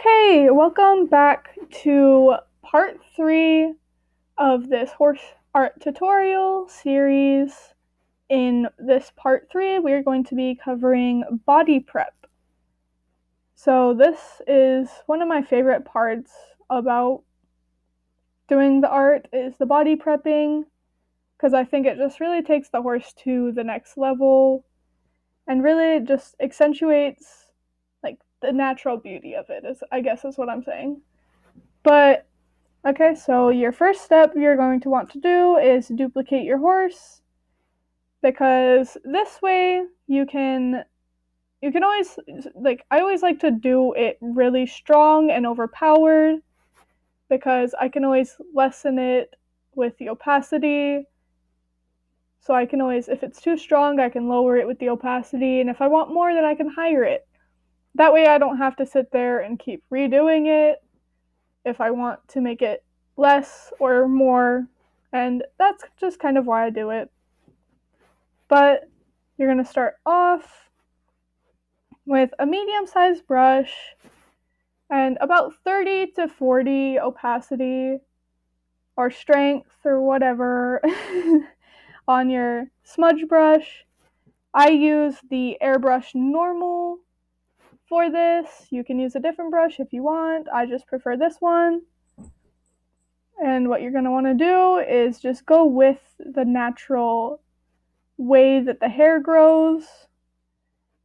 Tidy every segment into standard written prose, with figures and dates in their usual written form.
Okay, welcome back to part 3 of this horse art tutorial series. In this part 3, we are going to be covering body prep. So this is one of my favorite parts about doing the art is the body prepping, because I think it just really takes the horse to the next level and really just accentuates like the natural beauty of it, I guess is what I'm saying. But okay, so your first step you're going to want to do is duplicate your horse, because this way you can always, like, I always like to do it really strong and overpowered, because I can always lessen it with the opacity. So I can always, if it's too strong, I can lower it with the opacity, and if I want more, then I can higher it. That way I don't have to sit there and keep redoing it if I want to make it less or more, and that's just kind of why I do it. But you're going to start off with a medium-sized brush and about 30 to 40 opacity or strength or whatever on your smudge brush. I use the airbrush normal for this. You can use a different brush if you want. I just prefer this one. And what you're going to want to do is just go with the natural way that the hair grows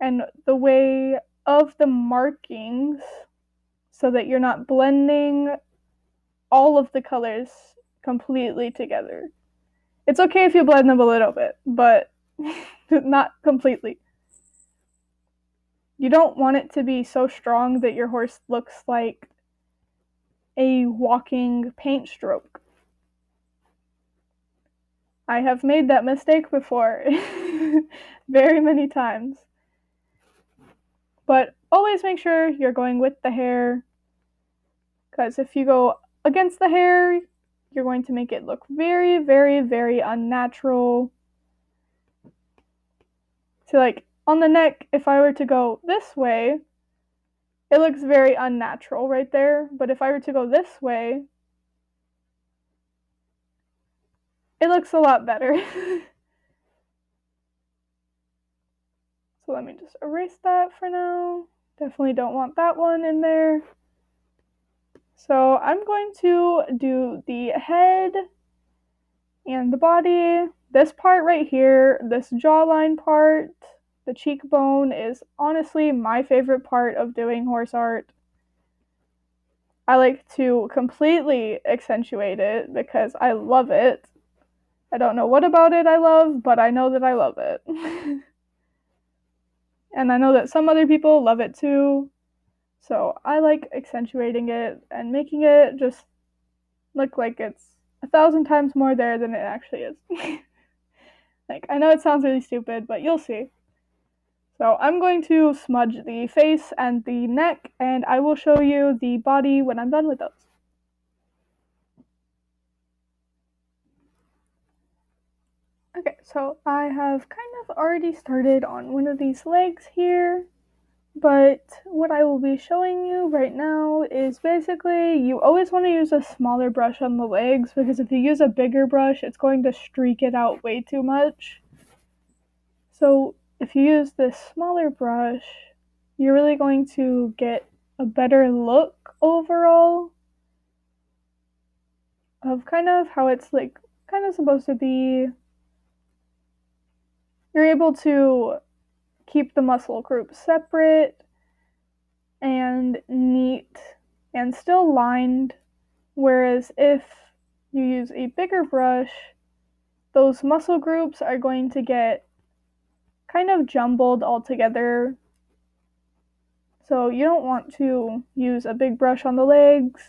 and the way of the markings, so that you're not blending all of the colors completely together. It's okay if you blend them a little bit, but not completely. You don't want it to be so strong that your horse looks like a walking paint stroke. I have made that mistake before very many times. But always make sure you're going with the hair, because if you go against the hair, you're going to make it look very, very, very unnatural. So like on the neck, if I were to go this way, it looks very unnatural right there. But if I were to go this way, it looks a lot better. So let me just erase that for now. Definitely don't want that one in there. So I'm going to do the head and the body. This part right here, this jawline part, the cheekbone, is honestly my favorite part of doing horse art. I like to completely accentuate it because I love it. I don't know what about it I love, but I know that I love it. And I know that some other people love it too. So I like accentuating it and making it just look like it's 1,000 times more there than it actually is. Like, I know it sounds really stupid, but you'll see. So I'm going to smudge the face and the neck, and I will show you the body when I'm done with those. Okay, so I have kind of already started on one of these legs here, but what I will be showing you right now is basically you always want to use a smaller brush on the legs, because if you use a bigger brush, it's going to streak it out way too much. So if you use this smaller brush, you're really going to get a better look overall of kind of how it's like kind of supposed to be. You're able to keep the muscle group separate and neat and still lined, whereas if you use a bigger brush, those muscle groups are going to get kind of jumbled all together. So you don't want to use a big brush on the legs.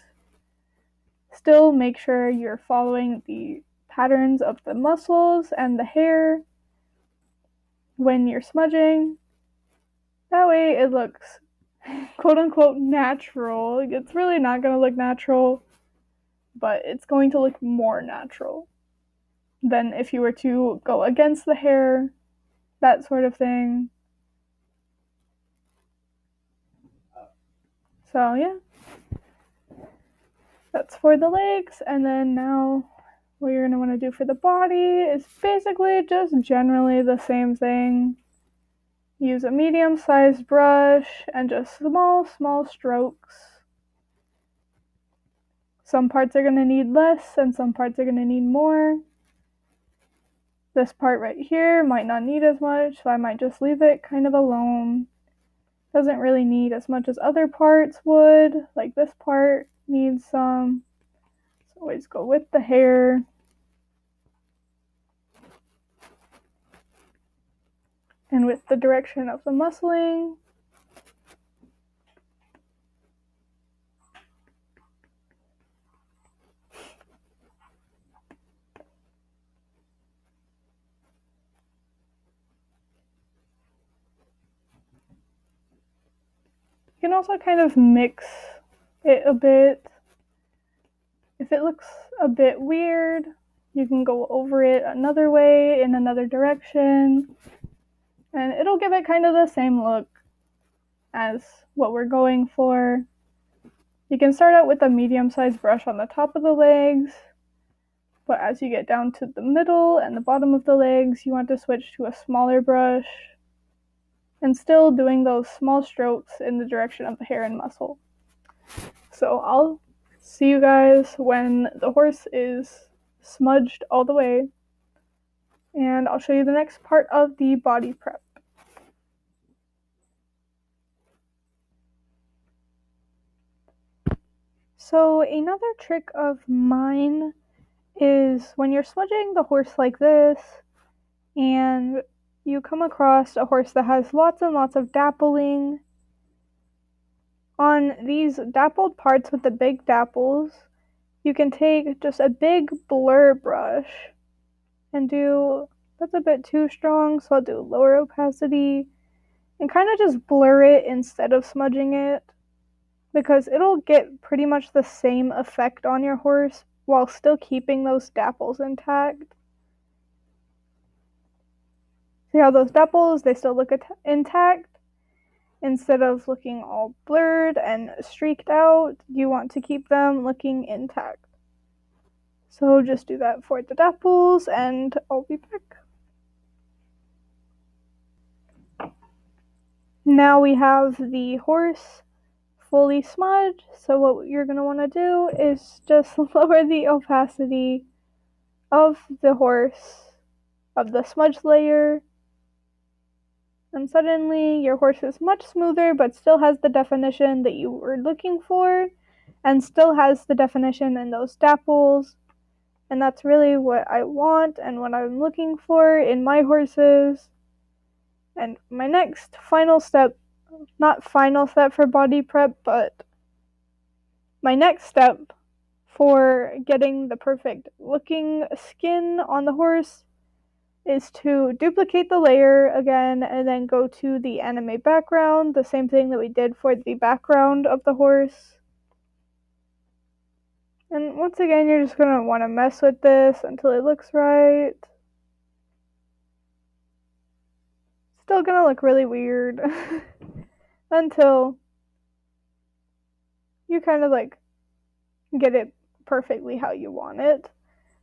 Still make sure you're following the patterns of the muscles and the hair when you're smudging. That way it looks quote unquote natural. It's really not going to look natural, but it's going to look more natural than if you were to go against the hair, that sort of thing. So yeah. That's for the legs, and then now what you're going to want to do for the body is basically just generally the same thing. Use a medium-sized brush and just small strokes. Some parts are going to need less and some parts are going to need more. This part right here might not need as much, so I might just leave it kind of alone. Doesn't really need as much as other parts would, like this part needs some. So always go with the hair. And with the direction of the muscling. You can also kind of mix it a bit. If it looks a bit weird, you can go over it another way in another direction, and it'll give it kind of the same look as what we're going for. You can start out with a medium-sized brush on the top of the legs, but as you get down to the middle and the bottom of the legs, you want to switch to a smaller brush, and still doing those small strokes in the direction of the hair and muscle. So I'll see you guys when the horse is smudged all the way, and I'll show you the next part of the body prep. So another trick of mine is when you're smudging the horse like this, and you come across a horse that has lots and lots of dappling, on these dappled parts with the big dapples, you can take just a big blur brush and do, that's a bit too strong, so I'll do lower opacity, and kind of just blur it instead of smudging it, because it'll get pretty much the same effect on your horse while still keeping those dapples intact. See how those dapples, they still look intact? Instead of looking all blurred and streaked out, you want to keep them looking intact. So just do that for the dapples, and I'll be back. Now we have the horse fully smudged, so what you're going to want to do is just lower the opacity of the horse, of the smudge layer, and suddenly your horse is much smoother but still has the definition that you were looking for, and still has the definition in those dapples, and that's really what I want and what I'm looking for in my horses. And my next final step, not final step for body prep, but my next step for getting the perfect looking skin on the horse is to duplicate the layer again and then go to the anime background, the same thing that we did for the background of the horse. And once again, you're just going to want to mess with this until it looks right. Still going to look really weird until you kind of like get it perfectly how you want it.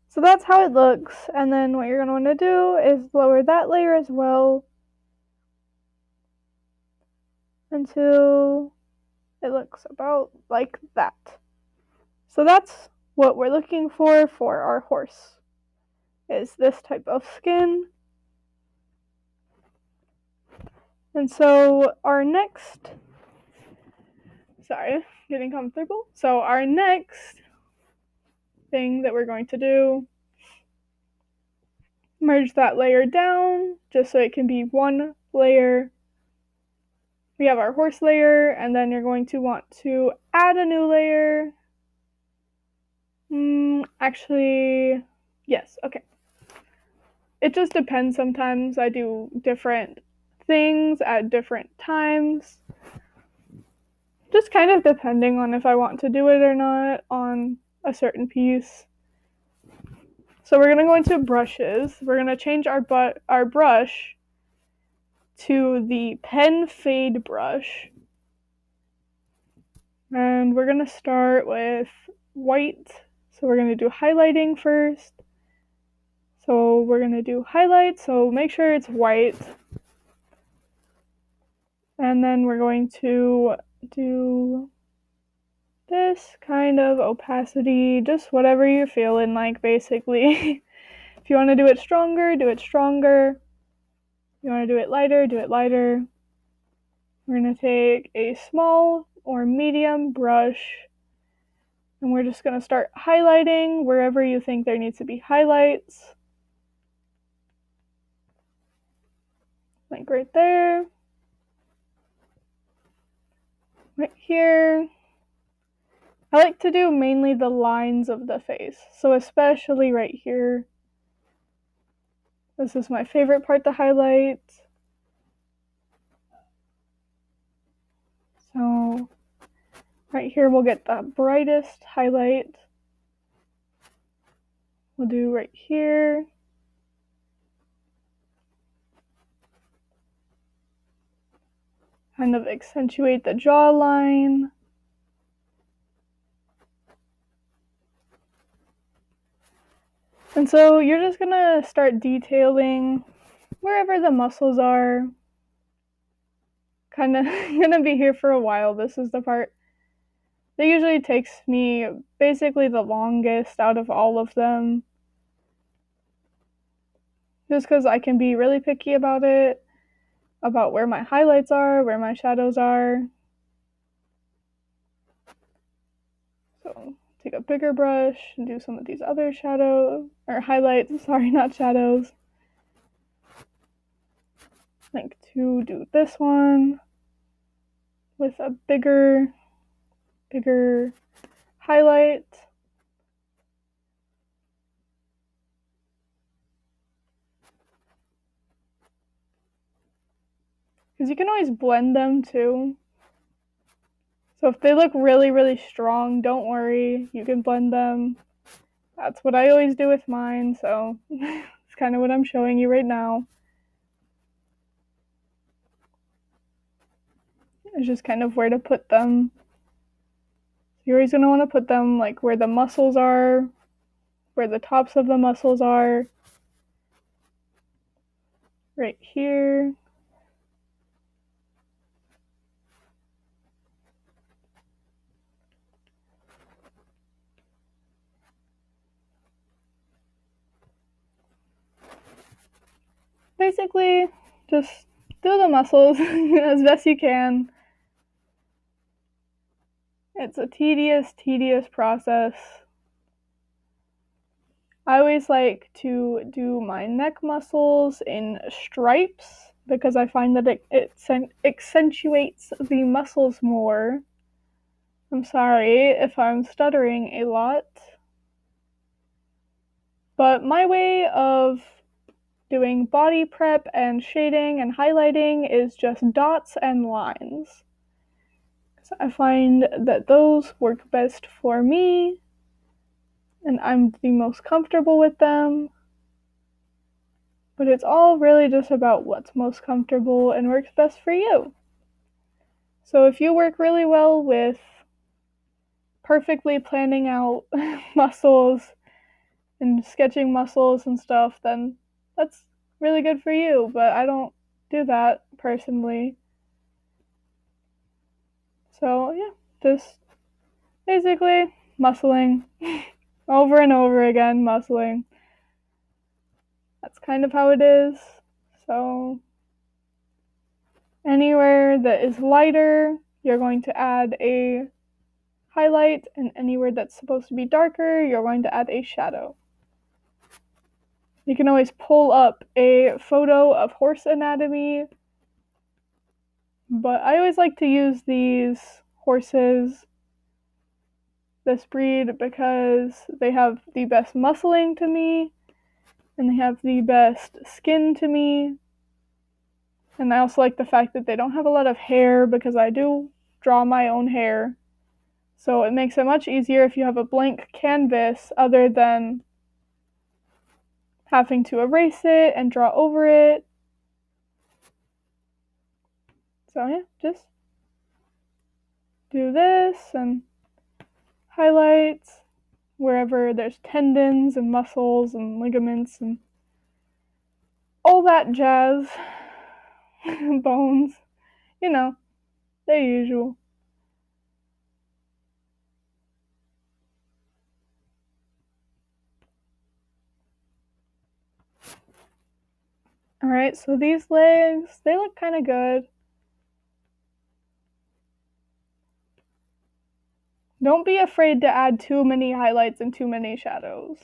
So that's how it looks, and then what you're going to want to do is lower that layer as well until it looks about like that. So that's what we're looking for our horse, is this type of skin. And so our next, getting comfortable. So our next thing that we're going to do, merge that layer down just so it can be one layer. We have our horse layer, and then you're going to want to add a new layer. Actually, yes, okay. It just depends. Sometimes I do different things at different times. Just kind of depending on if I want to do it or not on a certain piece. So we're going to go into brushes. We're going to change our brush to the pen fade brush. And we're going to start with white. So we're going to do highlighting first. So we're going to do highlight, so make sure it's white. And then we're going to do this kind of opacity, just whatever you're feeling like, basically. If you want to do it stronger, do it stronger. If you want to do it lighter, do it lighter. We're going to take a small or medium brush, and we're just going to start highlighting wherever you think there needs to be highlights. Like right there. Right here. I like to do mainly the lines of the face, so especially right here. This is my favorite part to highlight. So right here we'll get the brightest highlight. We'll do right here. Kind of accentuate the jawline. And so you're just gonna start detailing wherever the muscles are. Kind of gonna be here for a while. This is the part that usually takes me basically the longest out of all of them. Just because I can be really picky about it, about where my highlights are, where my shadows are. So take a bigger brush and do some of these other shadows, or highlights, sorry, not shadows. Like to do this one with a bigger highlight. Because you can always blend them too. So if they look really, really strong, don't worry, you can blend them. That's what I always do with mine, so it's kind of what I'm showing you right now. It's just kind of where to put them. You're always going to want to put them like where the muscles are, where the tops of the muscles are. Right here. Basically, just do the muscles as best you can. It's a tedious process. I always like to do my neck muscles in stripes because I find that it accentuates the muscles more. I'm sorry if I'm stuttering a lot. But my way of doing body prep and shading and highlighting is just dots and lines. So I find that those work best for me, and I'm the most comfortable with them. But it's all really just about what's most comfortable and works best for you. So if you work really well with perfectly planning out muscles and sketching muscles and stuff, then that's really good for you, but I don't do that personally. So yeah, just basically muscling over and over again, muscling. That's kind of how it is. So anywhere that is lighter, you're going to add a highlight, and anywhere that's supposed to be darker, you're going to add a shadow. You can always pull up a photo of horse anatomy, but I always like to use these horses, this breed, because they have the best muscling to me, and they have the best skin to me. And I also like the fact that they don't have a lot of hair, because I do draw my own hair. So it makes it much easier if you have a blank canvas other than having to erase it and draw over it. So yeah, just do this and highlights. wherever there's tendons and muscles and ligaments and all that jazz. Bones, the usual. Alright, so these legs, they look kind of good. Don't be afraid to add too many highlights and too many shadows,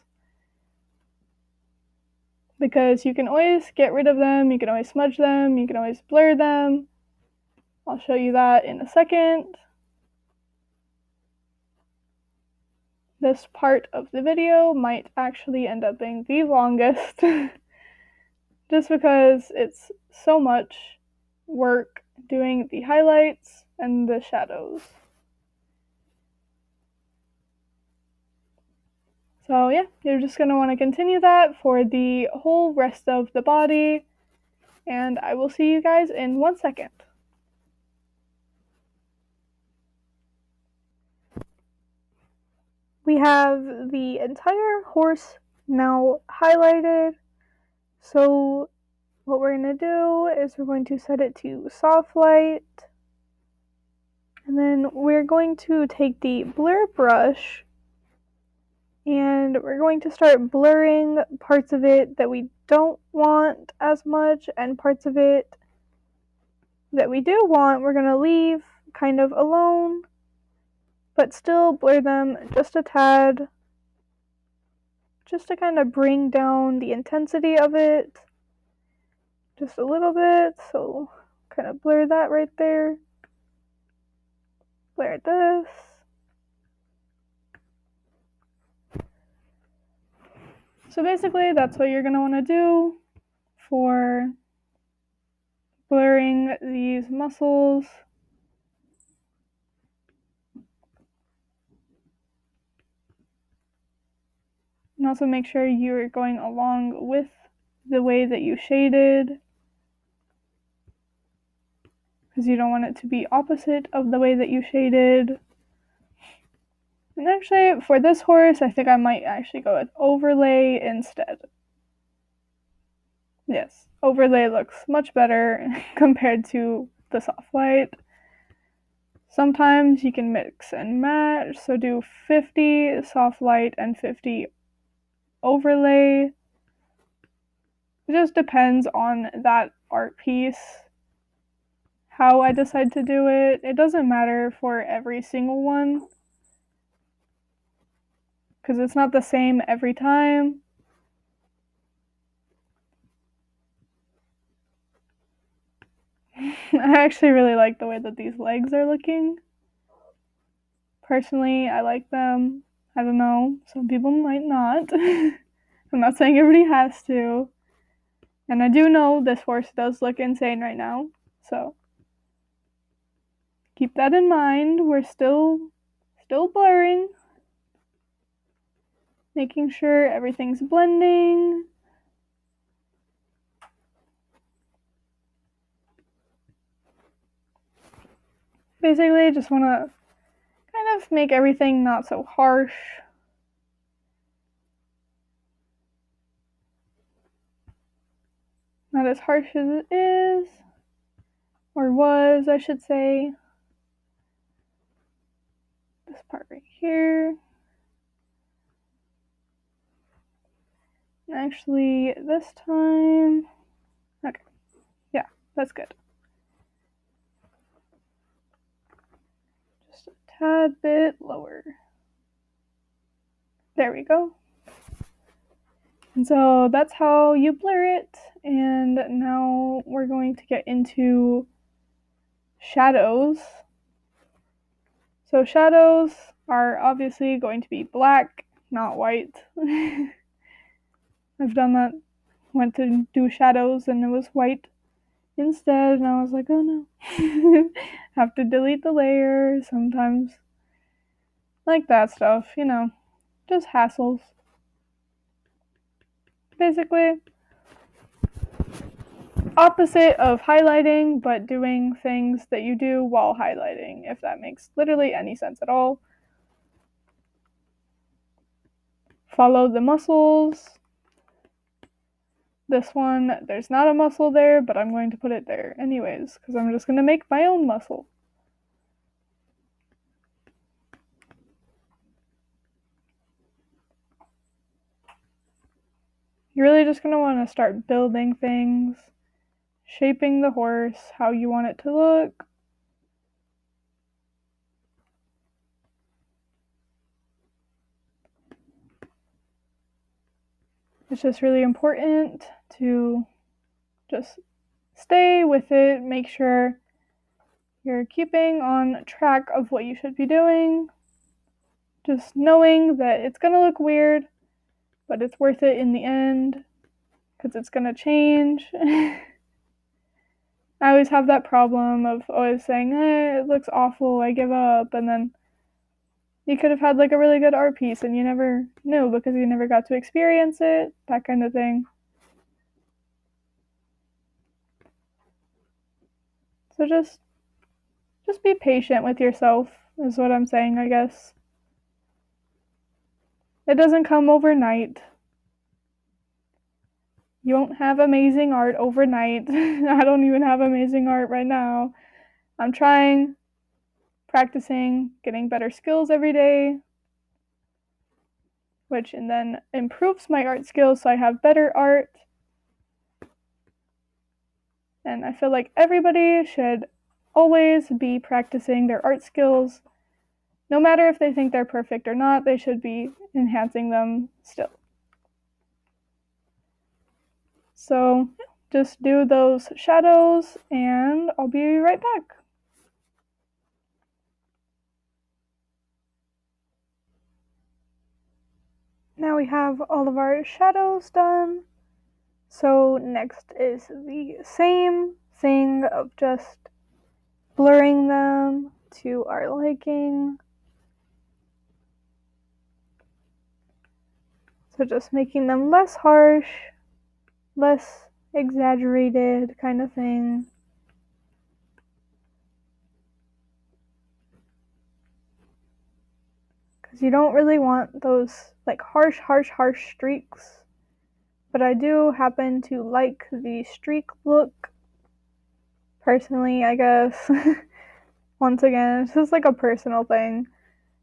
because you can always get rid of them, you can always smudge them, you can always blur them. I'll show you that in a second. This part of the video might actually end up being the longest just because it's so much work doing the highlights and the shadows. So yeah, you're just going to want to continue that for the whole rest of the body, and I will see you guys in 1 second. We have the entire horse now highlighted, so what we're going to do is we're going to set it to soft light, and then we're going to take the blur brush and we're going to start blurring parts of it that we don't want as much, and parts of it that we do want we're going to leave kind of alone, but still blur them just a tad, just to kind of bring down the intensity of it just a little bit. So kind of blur that right there, blur this. So basically that's what you're going to want to do for blurring these muscles. And also make sure you're going along with the way that you shaded, because you don't want it to be opposite of the way that you shaded. And actually, for this horse, I think I might actually go with overlay instead. Yes, overlay looks much better compared to the soft light. Sometimes you can mix and match, so do 50 soft light and 50 overlay. It just depends on that art piece, how I decide to do it. It doesn't matter for every single one, because it's not the same every time. I actually really like the way that these legs are looking. Personally, I like them. I don't know, some people might not. I'm not saying everybody has to. And I do know this horse does look insane right now, so keep that in mind. We're still blurring, making sure everything's blending. Basically, just want to kind of make everything not so harsh. Not as harsh as it is, or was, I should say. This part right here. Actually, this time, okay, yeah, that's good. Just a tad bit lower. There we go. And so that's how you blur it. And now we're going to get into shadows. So shadows are obviously going to be black, not white. I've done that. Went to do shadows and it was white instead, and I was like, oh no. Have to delete the layer sometimes. Like that stuff, just hassles. Basically, opposite of highlighting, but doing things that you do while highlighting, if that makes literally any sense at all. follow the muscles. This one, there's not a muscle there, but I'm going to put it there anyways, because I'm just going to make my own muscle. You're really just going to want to start building things, shaping the horse how you want it to look. It's just really important to just stay with it, make sure you're keeping on track of what you should be doing, just knowing that it's going to look weird, but it's worth it in the end, because it's going to change. I always have that problem of always saying, it looks awful, I give up, and then you could have had like a really good art piece and you never knew because you never got to experience it, that kind of thing. So just be patient with yourself is what I'm saying, I guess. It doesn't come overnight. You won't have amazing art overnight. I don't even have amazing art right now. I'm trying, practicing, getting better skills every day, which and then improves my art skills so I have better art. And I feel like everybody should always be practicing their art skills. No matter if they think they're perfect or not, they should be enhancing them still. So just do those shadows and I'll be right back. Now we have all of our shadows done. So next is the same thing of just blurring them to our liking. So just making them less harsh, less exaggerated kind of thing. Because you don't really want those like harsh streaks. But I do happen to like the streak look. Personally, I guess. Once again, it's just like a personal thing.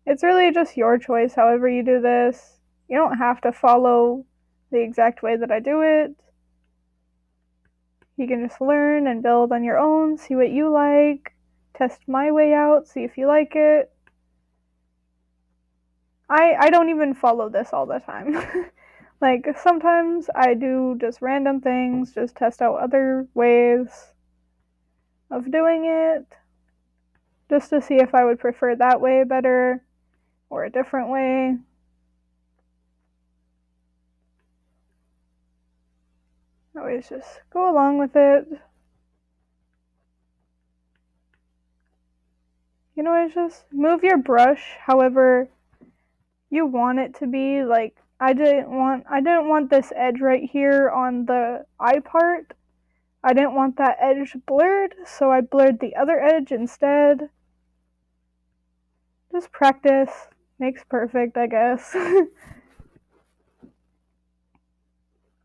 It's really just your choice however you do this. You don't have to follow the exact way that I do it. You can just learn and build on your own, see what you like, test my way out, see if you like it. I don't even follow this all the time. Like, sometimes I do just random things, just test out other ways of doing it, just to see if I would prefer that way better or a different way. I always just go along with it. You know, it's just move your brush however you want it to be. Like, I didn't want this edge right here on the eye part. I didn't want that edge blurred, so I blurred the other edge instead. Just practice makes perfect, I guess.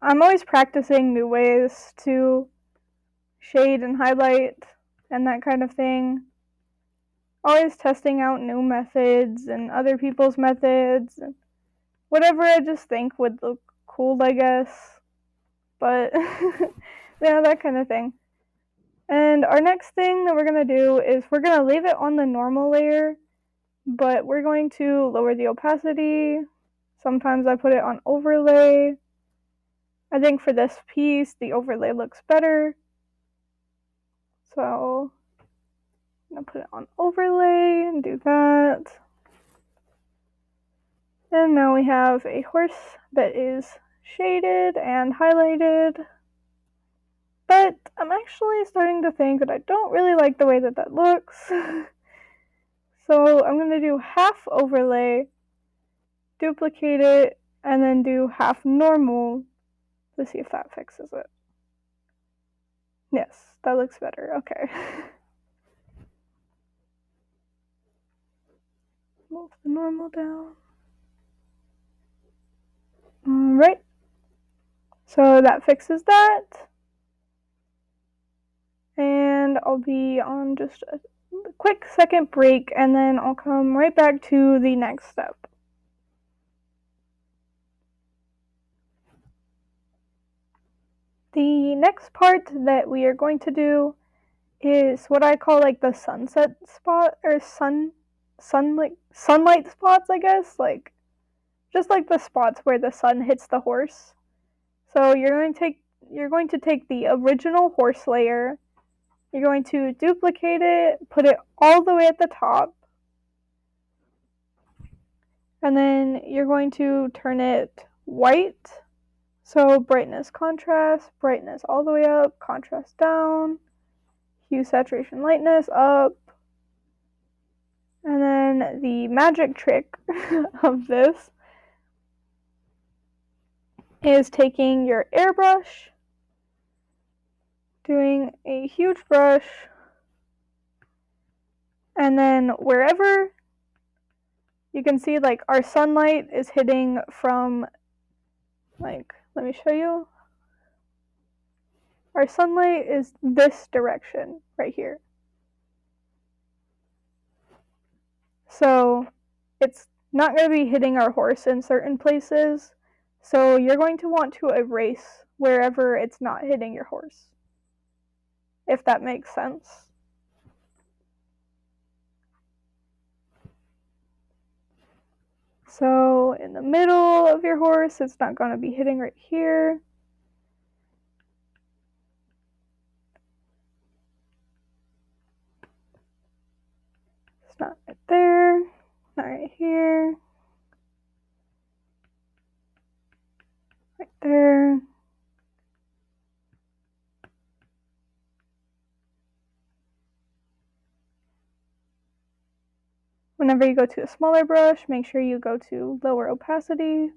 I'm always practicing new ways to shade and highlight and that kind of thing. Always testing out new methods and other people's methods and whatever I just think would look cool, I guess. But yeah, that kind of thing. And our next thing that we're going to do is we're going to leave it on the normal layer, but we're going to lower the opacity. Sometimes I put it on overlay. I think for this piece, the overlay looks better. So I'm going to put it on overlay and do that. And now we have a horse that is shaded and highlighted. But I'm actually starting to think that I don't really like the way that that looks. So I'm going to do half overlay, duplicate it, and then do half normal to see if that fixes it. Yes, that looks better. Okay. Move the normal down. Right. So that fixes that. And I'll be on just a quick second break, and then I'll come right back to the next step. The next part that we are going to do is what I call like the sunset spot, or sunlight spots, I guess, like just like the spots where the sun hits the horse. So you're going to take the original horse layer, you're going to duplicate it, put it all the way at the top, and then you're going to turn it white. So brightness, contrast, brightness all the way up, contrast down, hue, saturation, lightness up. And then the magic trick of this is taking your airbrush, doing a huge brush, and then wherever you can see, like, our sunlight is hitting from, like, let me show you. Our sunlight is this direction right here. So it's not going to be hitting our horse in certain places. So you're going to want to erase wherever it's not hitting your horse, if that makes sense. So in the middle of your horse, it's not going to be hitting right here. It's not right there, not right here, right there. Whenever you go to a smaller brush, make sure you go to lower opacity.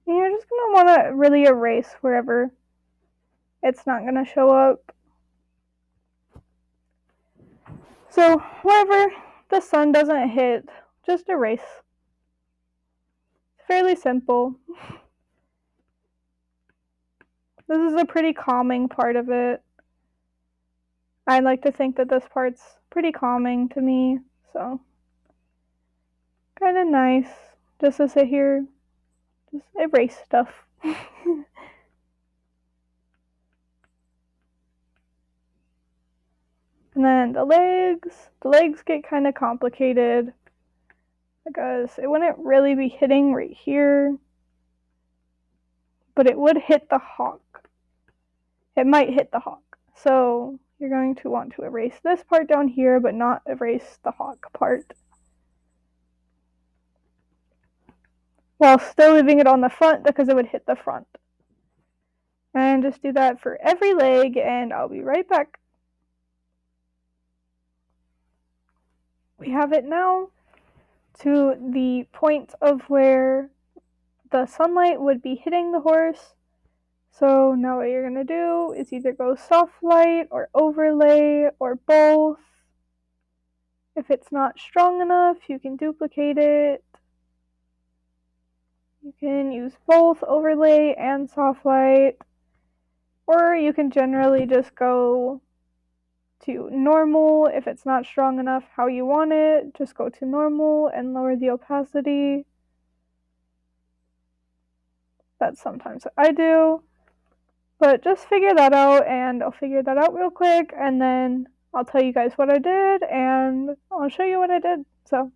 And you're just going to want to really erase wherever it's not going to show up. So wherever the sun doesn't hit, just erase. It's fairly simple. This is a pretty calming part of it. I like to think that this part's pretty calming to me, so kind of nice just to sit here, just erase stuff. And then the legs get kind of complicated because it wouldn't really be hitting right here, but it would hit the hawk. It might hit the hawk. So you're going to want to erase this part down here, but not erase the hawk part, while still leaving it on the front because it would hit the front. And just do that for every leg, and I'll be right back. We have it now to the point of where the sunlight would be hitting the horse. So now what you're going to do is either go soft light or overlay or both. If it's not strong enough, you can duplicate it. You can use both overlay and soft light, or you can generally just go to normal. If it's not strong enough how you want it, just go to normal and lower the opacity. That's sometimes what I do, but just figure that out, and I'll figure that out real quick, and then I'll tell you guys what I did, and I'll show you what I did. So